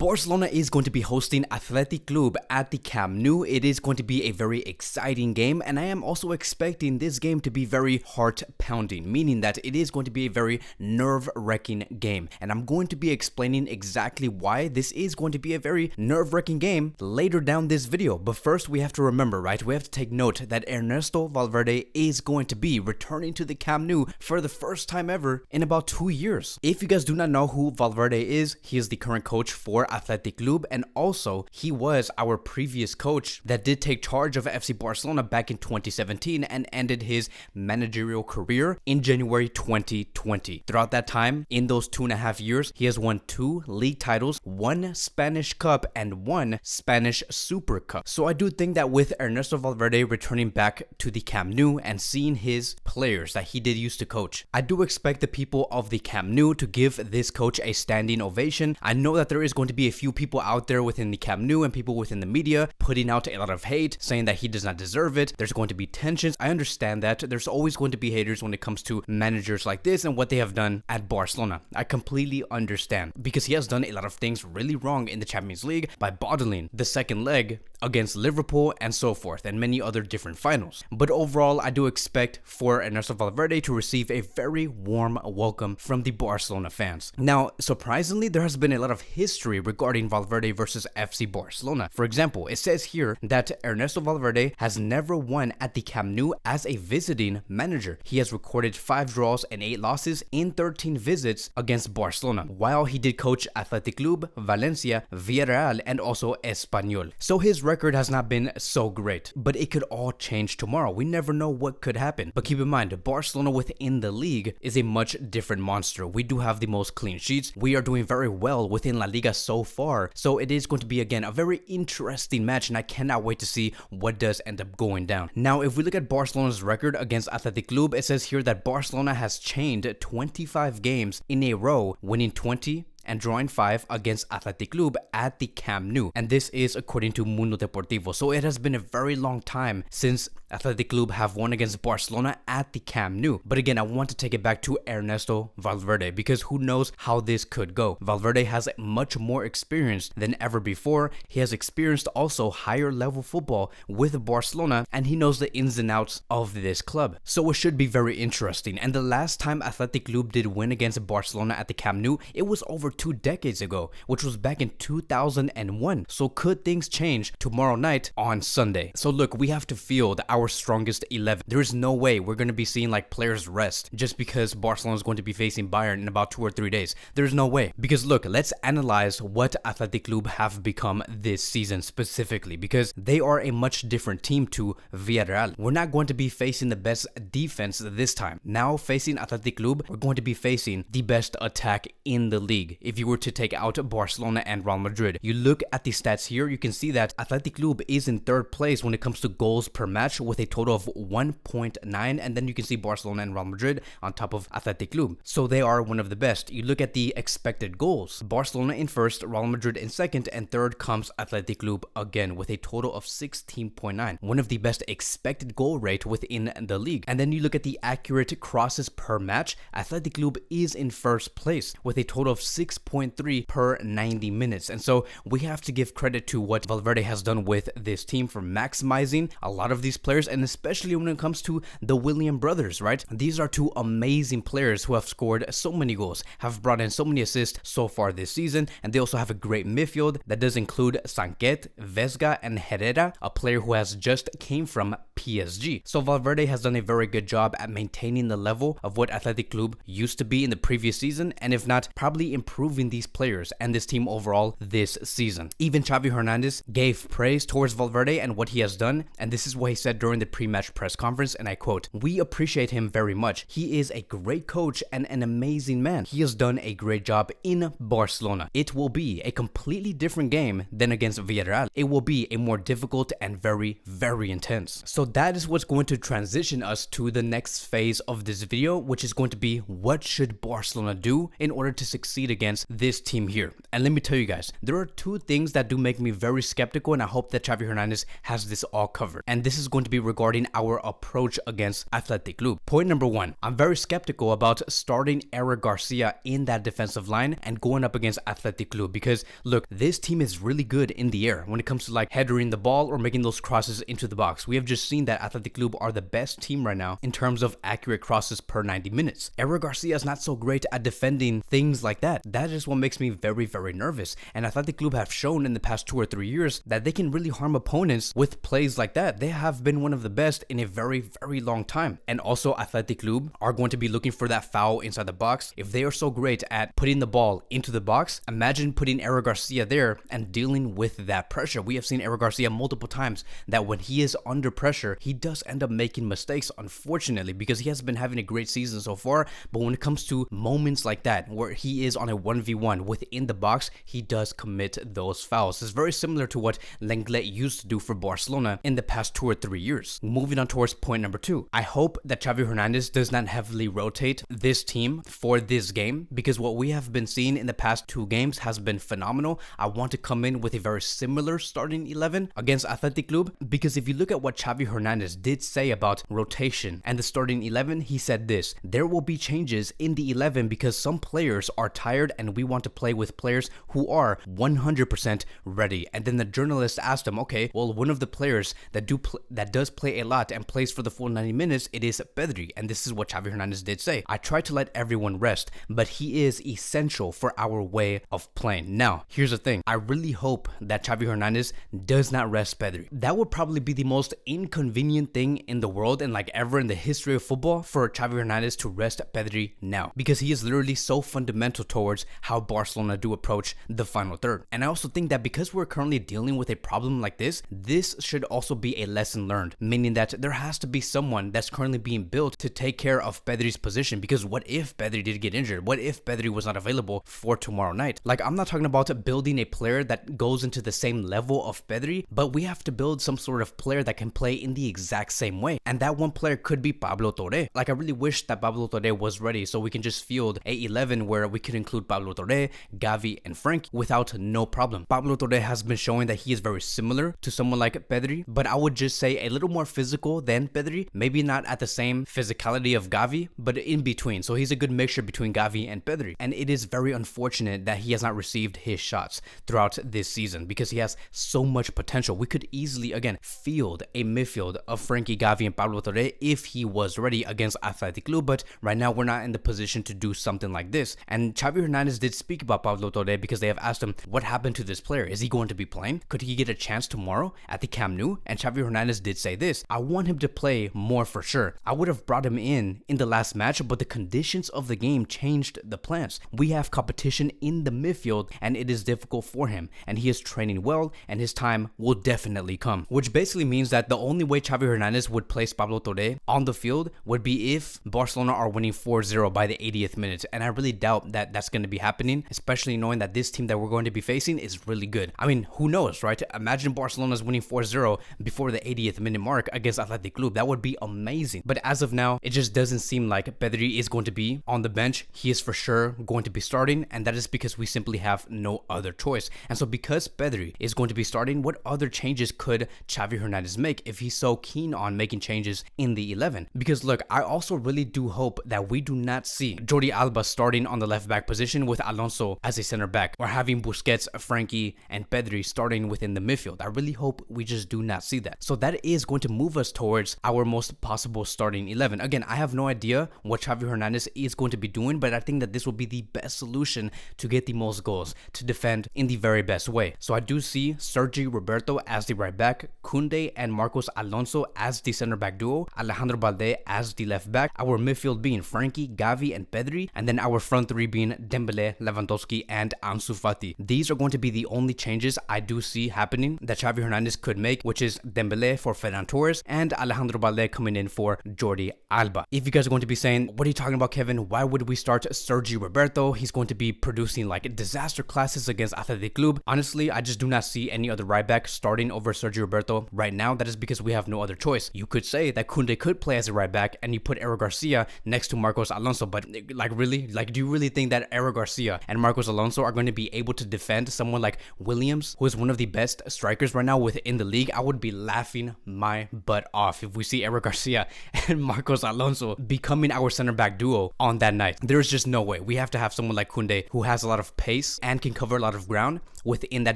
Barcelona is going to be hosting Athletic Club at the Camp Nou. It is going to be a very exciting game, and I am also expecting this game to be very heart-pounding, meaning that it is going to be a very nerve-wracking game. And I'm going to be explaining exactly why this is going to be a very nerve-wracking game later down this video. But first, we have to remember, right? We have to take note that Ernesto Valverde is going to be returning to the Camp Nou for the first time ever in about 2 years. If you guys do not know who Valverde is, he is the current coach for Athletic Club, and also he was our previous coach that did take charge of FC Barcelona back in 2017 and ended his managerial career in January 2020. Throughout that time, in those 2.5 years, he has won 2 league titles, 1 Spanish Cup, and 1 Spanish Super Cup. So I do think that with Ernesto Valverde returning back to the Camp Nou and seeing his players that he did used to coach, I do expect the people of the Camp Nou to give this coach a standing ovation. I know that there is going to be a few people out there within the Camp Nou and people within the media putting out a lot of hate, saying that he does not deserve it. There's going to be tensions. I understand that. There's always going to be haters when it comes to managers like this and what they have done at Barcelona. I completely understand, because he has done a lot of things really wrong in the Champions League by bottling the second leg against Liverpool and so forth, and many other different finals. But overall, I do expect for Ernesto Valverde to receive a very warm welcome from the Barcelona fans. Now, surprisingly, there has been a lot of history regarding Valverde versus FC Barcelona. For example, it says here that Ernesto Valverde has never won at the Camp Nou as a visiting manager. He has recorded 5 draws and 8 losses in 13 visits against Barcelona, while he did coach Athletic Club, Valencia, Villarreal, and also Espanyol. So his record has not been so great, but it could all change tomorrow. We never know what could happen. But keep in mind, Barcelona within the league is a much different monster. We do have the most clean sheets. We are doing very well within La Liga so far. So it is going to be, again, a very interesting match, and I cannot wait to see what does end up going down. Now, if we look at Barcelona's record against Athletic Club, it says here that Barcelona has chained 25 games in a row, winning 20 and drawing 5 against Athletic Club at the Camp Nou. And this is according to Mundo Deportivo. So it has been a very long time since Athletic Club have won against Barcelona at the Camp Nou. But again, I want to take it back to Ernesto Valverde, because who knows how this could go. Valverde has much more experience than ever before. He has experienced also higher level football with Barcelona, and he knows the ins and outs of this club. So it should be very interesting. And the last time Athletic Club did win against Barcelona at the Camp Nou, it was over 2 decades ago, which was back in 2001. So could things change tomorrow night on Sunday? So look, we have to field our strongest 11. There is no way we're going to be seeing like players rest just because Barcelona is going to be facing Bayern in about 2 or 3 days. There's no way. Because look, let's analyze what Athletic Club have become this season specifically, because they are a much different team to Villarreal. We're not going to be facing the best defense this time. Now facing Athletic Club, we're going to be facing the best attack in the league. If you were to take out Barcelona and Real Madrid, you look at the stats here, you can see that Athletic Club is in 3rd place when it comes to goals per match with a total of 1.9, and then you can see Barcelona and Real Madrid on top of Athletic Club. So they are one of the best. You look at the expected goals, Barcelona in 1st, Real Madrid in 2nd, and 3rd comes Athletic Club again with a total of 16.9, one of the best expected goal rate within the league. And then you look at the accurate crosses per match, Athletic Club is in 1st place with a total of 6.3 per 90 minutes. And so we have to give credit to what Valverde has done with this team for maximizing a lot of these players, and especially when it comes to the William brothers, right? These are 2 amazing players who have scored so many goals, have brought in so many assists so far this season, and they also have a great midfield that does include Sanket, Vesga, and Herrera, a player who has just came from PSG. So Valverde has done a very good job at maintaining the level of what Athletic Club used to be in the previous season, and if not, probably improving these players and this team overall this season. Even Xavi Hernandez gave praise towards Valverde and what he has done, and this is what he said during the pre-match press conference, and I quote, "We appreciate him very much. He is a great coach and an amazing man. He has done a great job in Barcelona. It will be a completely different game than against Villarreal. It will be a more difficult and very, very intense." So that is what's going to transition us to the next phase of this video, which is going to be what should Barcelona do in order to succeed against this team here. And let me tell you guys, there are 2 things that do make me very skeptical, and I hope that Xavi Hernandez has this all covered. And this is going to be be regarding our approach against Athletic Club. Point number one, I'm very skeptical about starting Eric Garcia in that defensive line and going up against Athletic Club because look, this team is really good in the air when it comes to like headering the ball or making those crosses into the box. We have just seen that Athletic Club are the best team right now in terms of accurate crosses per 90 minutes. Eric Garcia is not so great at defending things like that. That is what makes me very, very nervous. And Athletic Club have shown in the past 2 or 3 years that they can really harm opponents with plays like that. They have been one of the best in a very, very long time. And also Athletic Club are going to be looking for that foul inside the box. If they are so great at putting the ball into the box, imagine putting Eric Garcia there and dealing with that pressure. We have seen Eric Garcia multiple times that when he is under pressure, he does end up making mistakes, unfortunately, because he has been having a great season so far. But when it comes to moments like that, where he is on a 1v1 within the box, he does commit those fouls. It's very similar to what Lenglet used to do for Barcelona in the past 2 or 3 years. Moving on towards point number 2. I hope that Xavi Hernandez does not heavily rotate this team for this game because what we have been seeing in the past 2 games has been phenomenal. I want to come in with a very similar starting 11 against Athletic Club because if you look at what Xavi Hernandez did say about rotation and the starting 11, he said this: there will be changes in the 11 because some players are tired and we want to play with players who are 100% ready. And then the journalist asked him, okay, well, one of the players that does play a lot and plays for the full 90 minutes, it is Pedri. And this is what Xavi Hernandez did say: I try to let everyone rest, but he is essential for our way of playing. Now, here's the thing. I really hope that Xavi Hernandez does not rest Pedri. That would probably be the most inconvenient thing in the world and like ever in the history of football for Xavi Hernandez to rest Pedri now because he is literally so fundamental towards how Barcelona do approach the final third. And I also think that because we're currently dealing with a problem like this should also be a lesson learned, meaning that there has to be someone that's currently being built to take care of Pedri's position because what if Pedri did get injured? What if Pedri was not available for tomorrow night? Like, I'm not talking about building a player that goes into the same level of Pedri, but we have to build some sort of player that can play in the exact same way. And that one player could be Pablo Torre. Like, I really wish that Pablo Torre was ready so we can just field a 11 where we could include Pablo Torre, Gavi, and Frank without no problem. Pablo Torre has been showing that he is very similar to someone like Pedri, but I would just say a little more physical than Pedri. Maybe not at the same physicality of Gavi, but in between. So he's a good mixture between Gavi and Pedri. And it is very unfortunate that he has not received his shots throughout this season because he has so much potential. We could easily, again, field a midfield of Frankie, Gavi, and Pablo Torre if he was ready against Athletic Club, but right now we're not in the position to do something like this. And Xavi Hernandez did speak about Pablo Torre because they have asked him, what happened to this player? Is he going to be playing? Could he get a chance tomorrow at the Camp Nou? And Xavi Hernandez did say this: I want him to play more for sure. I would have brought him in the last match, but the conditions of the game changed the plans. We have competition in the midfield and it is difficult for him, and he is training well and his time will definitely come, which basically means that the only way Xavi Hernandez would place Pablo Torre on the field would be if Barcelona are winning 4-0 by the 80th minute, and I really doubt that that's going to be happening, especially knowing that this team that we're going to be facing is really good. I mean, who knows, right? Imagine Barcelona's winning 4-0 before the 80th minute mark against Athletic Club. That would be amazing. But as of now, it just doesn't seem like Pedri is going to be on the bench. He is for sure going to be starting, and that is because we simply have no other choice. And so because Pedri is going to be starting, what other changes could Xavi Hernandez make if he's so keen on making changes in the 11? Because look, I also really do hope that we do not see Jordi Alba starting on the left back position with Alonso as a center back, or having Busquets, Frankie, and Pedri starting within the midfield. I really hope we just do not see that. So that is going to move us towards our most possible starting 11. Again, I have no idea what Xavi Hernandez is going to be doing, but I think that this will be the best solution to get the most goals, to defend in the very best way. So I do see Sergi Roberto as the right back, Koundé and Marcos Alonso as the center back duo, Alejandro Balde as the left back, our midfield being Frankie, Gavi, and Pedri, and then our front three being Dembele, Lewandowski, and Ansu Fati. These are going to be the only changes I do see happening that Xavi Hernandez could make, which is Dembele for Ferran Torres and Alejandro Balde coming in for Jordi Alba. If you guys are going to be saying, what are you talking about, Kevin? Why would we start Sergi Roberto? He's going to be producing like disaster classes against Athletic Club. Honestly, I just do not see any other right back starting over Sergi Roberto right now. That is because we have no other choice. You could say that Koundé could play as a right back and you put Eric Garcia next to Marcos Alonso, but like really? Like, do you really think that Eric Garcia and Marcos Alonso are going to be able to defend someone like Williams, who is one of the best strikers right now within the league? I would be laughing my my butt off if we see Eric Garcia and Marcos Alonso becoming our center back duo on that night. There's just no way. We have to have someone like Koundé who has a lot of pace and can cover a lot of ground within that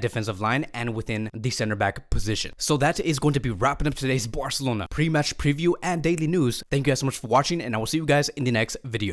defensive line and within the center back position. So that is going to be wrapping up today's Barcelona pre-match preview and daily news. Thank you guys so much for watching, and I will see you guys in the next video.